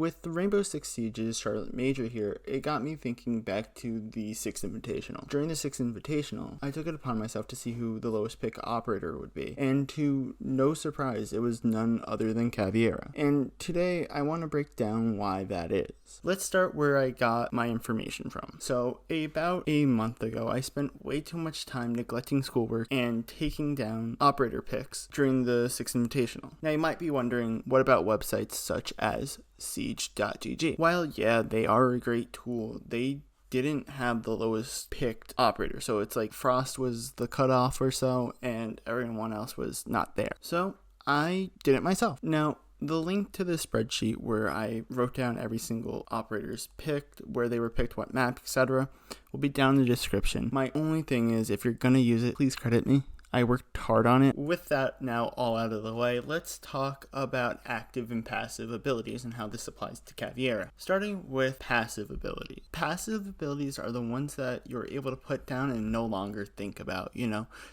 with the Rainbow Six Siege's Charlotte Major here, it got me thinking back to the 6th Invitational. During the 6th Invitational, I took it upon myself to see who the lowest pick operator would be, and to no surprise, it was none other than Caveira. And today, I want to break down why that is. Let's start where I got my information from. So, about a month ago, I spent way too much time neglecting schoolwork and taking down operator picks during the 6th Invitational. Now, you might be wondering, what about websites such as Siege.gg? While, yeah, they are a great tool, they didn't have the lowest picked operator. So it's like Frost was the cutoff or so, and everyone else was not there. So I did it myself. Now, the link to the spreadsheet where I wrote down every single operator's picked, where they were picked, what map, etc., will be down in the description. My only thing is, if you're gonna use it, please credit me. I worked hard on it. With that now all out of the way, let's talk about active and passive abilities and how this applies to Caveira. Starting with passive ability. Passive abilities are the ones that you're able to put down and no longer think about,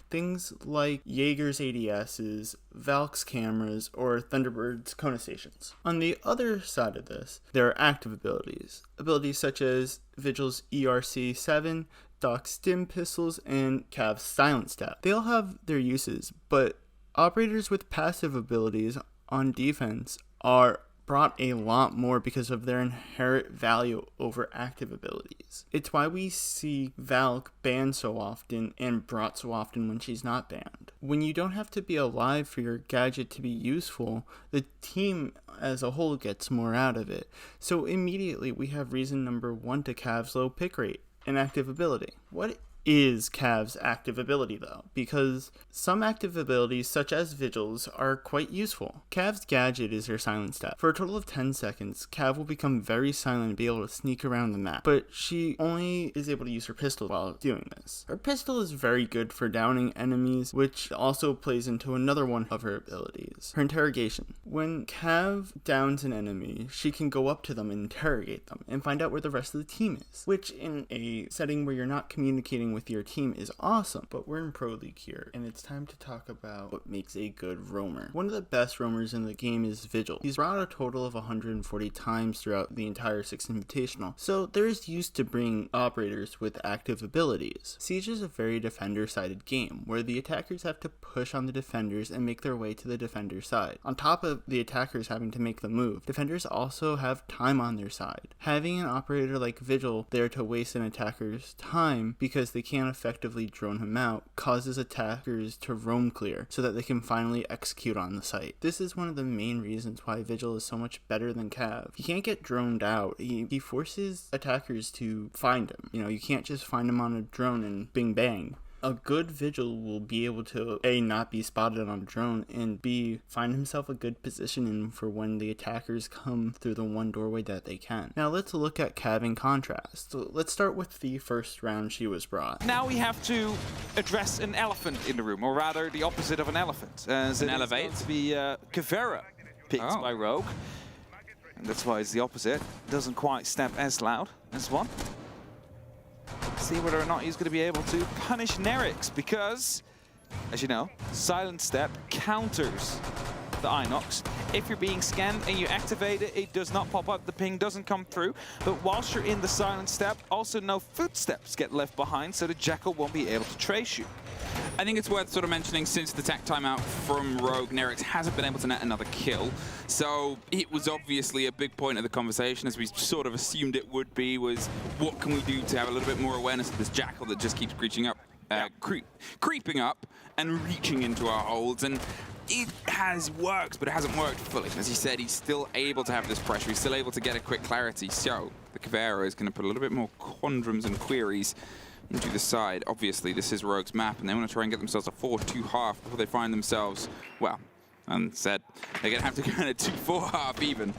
things like Jaeger's ADSs, Valk's cameras, or Thunderbird's Kona stations. On the other side of this, there are active abilities. Abilities such as Vigil's ERC-7, Doc's stim pistols, and Cav's silent step. They all have their uses, but operators with passive abilities on defense are brought a lot more because of their inherent value over active abilities. It's why we see Valk banned so often and brought so often when she's not banned. When you don't have to be alive for your gadget to be useful, the team as a whole gets more out of it. So immediately we have reason number 1 to Cav's low pick rate. An active ability. What is Cav's active ability though? Because some active abilities such as Vigil's are quite useful. Cav's gadget is her silent step. For a total of 10 seconds, Cav will become very silent and be able to sneak around the map, but she only is able to use her pistol while doing this. Her pistol is very good for downing enemies, which also plays into another one of her abilities, her interrogation. When Cav downs an enemy, she can go up to them and interrogate them and find out where the rest of the team is, which in a setting where you're not communicating with your team is awesome. But we're in Pro League here, and it's time to talk about what makes a good roamer. One of the best roamers in the game is Vigil. He's brought a total of 140 times throughout the entire 6th Invitational, so there is use to bring operators with active abilities. Siege is a very defender-sided game, where the attackers have to push on the defenders and make their way to the defender side. On top of the attackers having to make the move, defenders also have time on their side. Having an operator like Vigil there to waste an attacker's time because they can't effectively drone him out causes attackers to roam clear so that they can finally execute on the site. This is one of the main reasons why Vigil is so much better than Cav. He can't get droned out. He forces attackers to find him. You can't just find him on a drone and bing bang. A good Vigil will be able to A, not be spotted on a drone, and B, find himself a good positioning for when the attackers come through the one doorway that they can. Now let's look at Cav in contrast. So let's start with the first round she was brought. Now we have to address an elephant in the room, or rather the opposite of an elephant. As an elevate to be Caveira picked by Rogue. And that's why it's the opposite. Doesn't quite step as loud as one. See whether or not he's going to be able to punish Nerix, because, as you know, Silent Step counters the Inox. If you're being scanned and you activate it, it does not pop up, the ping doesn't come through. But whilst you're in the Silent Step, also no footsteps get left behind, so the Jackal won't be able to trace you. I think it's worth sort of mentioning, since the tech timeout from Rogue, Nerix hasn't been able to net another kill. So it was obviously a big point of the conversation, as we sort of assumed it would be, was what can we do to have a little bit more awareness of this Jackal that just keeps creeping up and reaching into our holds. And it has worked, but it hasn't worked fully. As he said, he's still able to have this pressure. He's still able to get a quick clarity. So the Caveira is going to put a little bit more quandaries and queries into the side. Obviously, this is Rogue's map, and they want to try and get themselves a 4-2-1/2 before they find themselves, well, unsaid, they're going to have to go in a 2-4-1/2 even.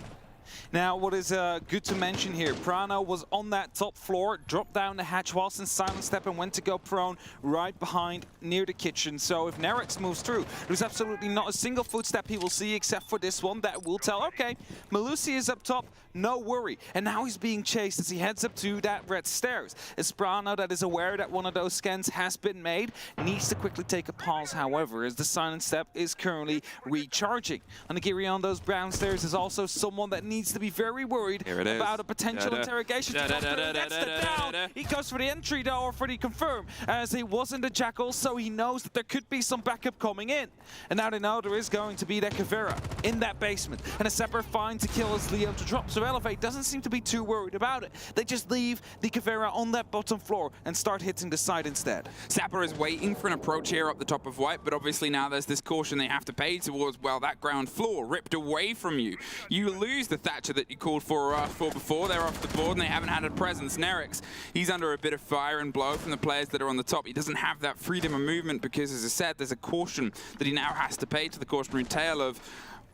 Now, what is good to mention here, Prano was on that top floor, dropped down the hatch whilst in Silent Step and went to go prone right behind near the kitchen. So if Nerix moves through, there's absolutely not a single footstep he will see except for this one that will tell, okay, Melusi is up top, no worry. And now he's being chased as he heads up to that red stairs. As Prano, that is aware that one of those scans has been made, needs to quickly take a pause, however, as the Silent Step is currently recharging. On the Giri on those brown stairs is also someone that needs needs to be very worried about a potential interrogation. Gets the down. He goes for the entry though, or for the confirm, as he wasn't a Jackal, so he knows that there could be some backup coming in. And now they know there is going to be that Caveira in that basement. And a Sapper fine to kill as Leo to drop. So Elevate doesn't seem to be too worried about it. They just leave the Caveira on that bottom floor and start hitting the side instead. Sapper is waiting for an approach here up the top of White, but obviously now there's this caution they have to pay towards, well, that ground floor ripped away from you. You lose the Thatcher that you called for or asked for before. They're off the board and they haven't had a presence. Nerix, he's under a bit of fire and blow from the players that are on the top. He doesn't have that freedom of movement because, as I said, there's a caution that he now has to pay to the cautionary tale of,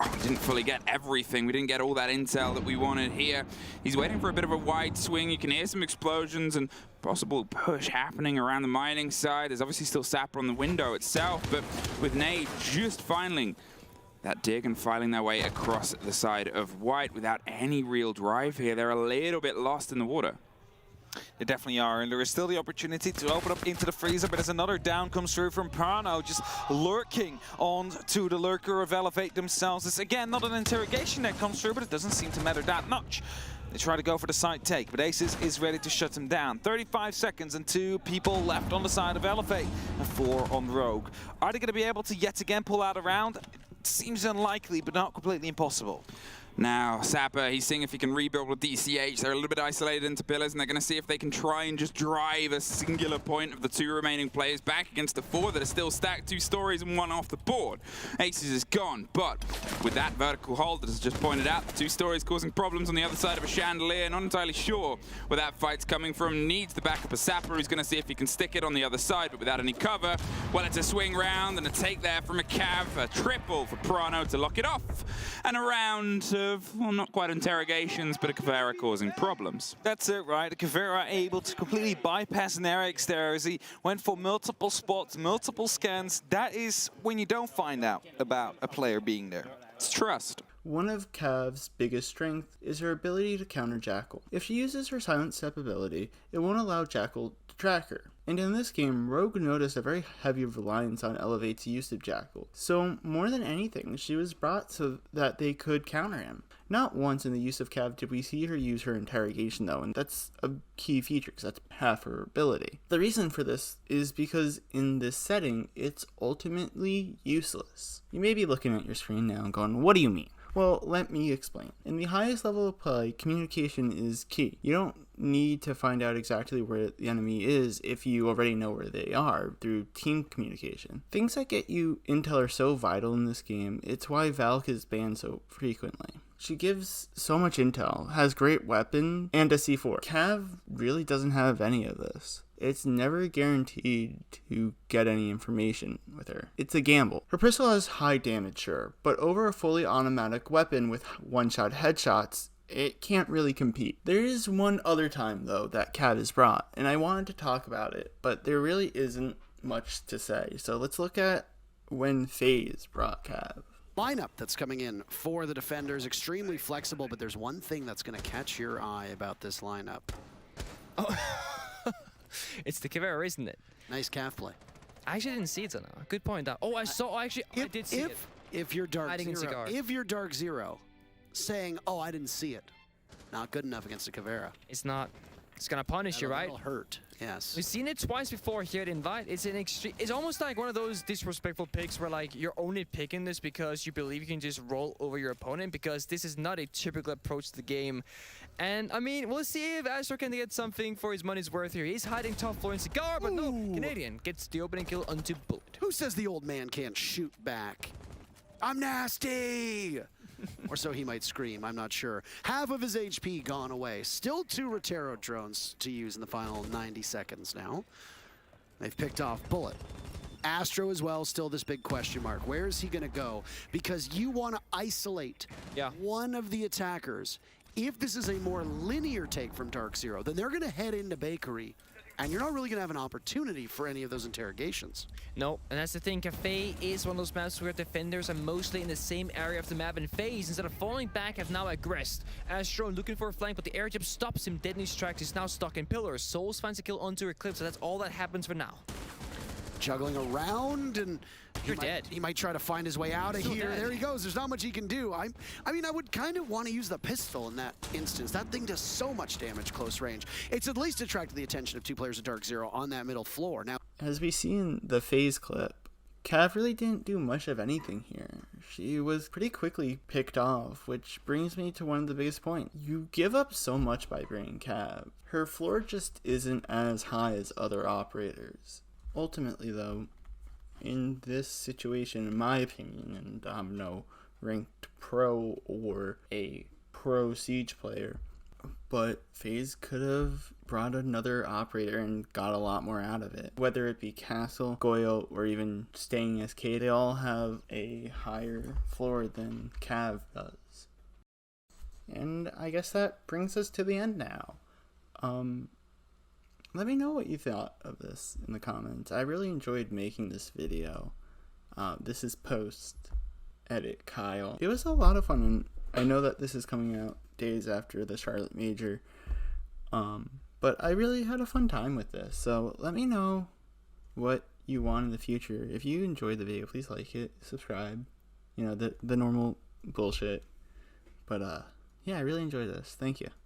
oh, we didn't fully get everything. We didn't get all that intel that we wanted here. He's waiting for a bit of a wide swing. You can hear some explosions and possible push happening around the mining side. There's obviously still Sapper on the window itself, but with Nade just finding that dig and filing their way across the side of White without any real drive here, they're a little bit lost in the water. They definitely are, and there is still the opportunity to open up into the freezer, but as another down comes through from Prano, just lurking on to the lurker of Elevate themselves. It's again not an interrogation that comes through, but it doesn't seem to matter that much. They try to go for the side take, but Aces is ready to shut him down. 35 seconds and 2 people left on the side of Elevate, and 4 on Rogue. Are they going to be able to yet again pull out a round? It seems unlikely, but not completely impossible. Now, Sapper, he's seeing if he can rebuild with DCH. They're a little bit isolated into pillars, and they're going to see if they can try and just drive a singular point of the 2 remaining players back against the 4 that are still stacked, 2 stories and 1 off the board. Aces is gone, but with that vertical hold that is just pointed out, the 2 stories causing problems on the other side of a chandelier. Not entirely sure where that fight's coming from. Needs the backup of Sapper, who's going to see if he can stick it on the other side, but without any cover. Well, it's a swing round and a take there from a Cav, a triple for Prano to lock it off. And a round of, well, not quite interrogations, but a Caveira causing problems. That's it, right? The Caveira able to completely bypass Nerix there as he went for multiple spots, multiple scans. That is when you don't find out about a player being there. It's trust. One of Cav's biggest strengths is her ability to counter Jackal. If she uses her Silent Step ability, it won't allow Jackal to track her. And in this game, Rogue noticed a very heavy reliance on Elevate's use of Jackal. So more than anything, she was brought so that they could counter him. Not once in the use of Cav did we see her use her interrogation though, and that's a key feature because that's half her ability. The reason for this is because in this setting, it's ultimately useless. You may be looking at your screen now and going, what do you mean? Well, let me explain. In the highest level of play, communication is key. You don't need to find out exactly where the enemy is if you already know where they are through team communication. Things that get you intel are so vital in this game. It's why Valk is banned so frequently. She gives so much intel, has great weapon, and a C4. Cav really doesn't have any of this. It's never guaranteed to get any information with her. It's a gamble. Her pistol has high damage, sure, but over a fully automatic weapon with one-shot headshots, it can't really compete. There is one other time, though, that Cav is brought, and I wanted to talk about it, but there really isn't much to say. So let's look at when FaZe brought Cav. Lineup that's coming in for the defenders, extremely flexible, but there's one thing that's going to catch your eye about this lineup. Oh. It's the Caveira, isn't it? Nice calf play. I actually didn't see it, Zana. Good point. Oh, I saw. Actually, I did see it. If you're Dark Zero, Dark Zero, saying, "Oh, I didn't see it," not good enough against the Caveira. It's not. It's gonna punish you, right? It'll hurt. Yes. We've seen it twice before here at Invite. It's an extreme. It's almost like one of those disrespectful picks where like you're only picking this because you believe you can just roll over your opponent, because this is not a typical approach to the game. And I mean, we'll see if Astro can get something for his money's worth here. He's hiding top floor in Cigar, but no, Canadian gets the opening kill onto Bullet. Who says the old man can't shoot back? I'm nasty! Or so he might scream, I'm not sure. Half of his HP gone away. Still 2 Rotero drones to use in the final 90 seconds now. They've picked off Bullet. Astro as well, still this big question mark. Where is he gonna go? Because you wanna isolate one of the attackers. If this is a more linear take from Dark Zero, then they're gonna head into Bakery, and you're not really gonna have an opportunity for any of those interrogations. No, and that's the thing. Cafe is one of those maps where defenders are mostly in the same area of the map, and FaZe, instead of falling back, have now aggressed. Astro looking for a flank, but the air jump stops him dead in his tracks. He's now stuck in pillars. Souls finds a kill onto Eclipse, so that's all that happens for now. juggling around, and You're dead. He might try to find his way out of Still here. dead. There he goes. There's not much he can do. I mean, I would kind of want to use the pistol in that instance. That thing does so much damage close range. It's at least attracted the attention of 2 players of Dark Zero on that middle floor. Now, As we see in the FaZe clip, Cav really didn't do much of anything here. She was pretty quickly picked off, which brings me to one of the biggest points. You give up so much by bringing Cav. Her floor just isn't as high as other operators. Ultimately, though, in this situation, in my opinion, and I'm no ranked pro or a pro Siege player, but FaZe could have brought another operator and got a lot more out of it. Whether it be Castle, Goyo, or even staying as K, they all have a higher floor than Cav does. And I guess that brings us to the end now. Let me know what you thought of this in the comments. I really enjoyed making this video. This is post-edit Kyle. It was a lot of fun, and I know that this is coming out days after the Charlotte Major, but I really had a fun time with this. So let me know what you want in the future. If you enjoyed the video, please like it, subscribe, you know, the normal bullshit. But yeah, I really enjoyed this. Thank you.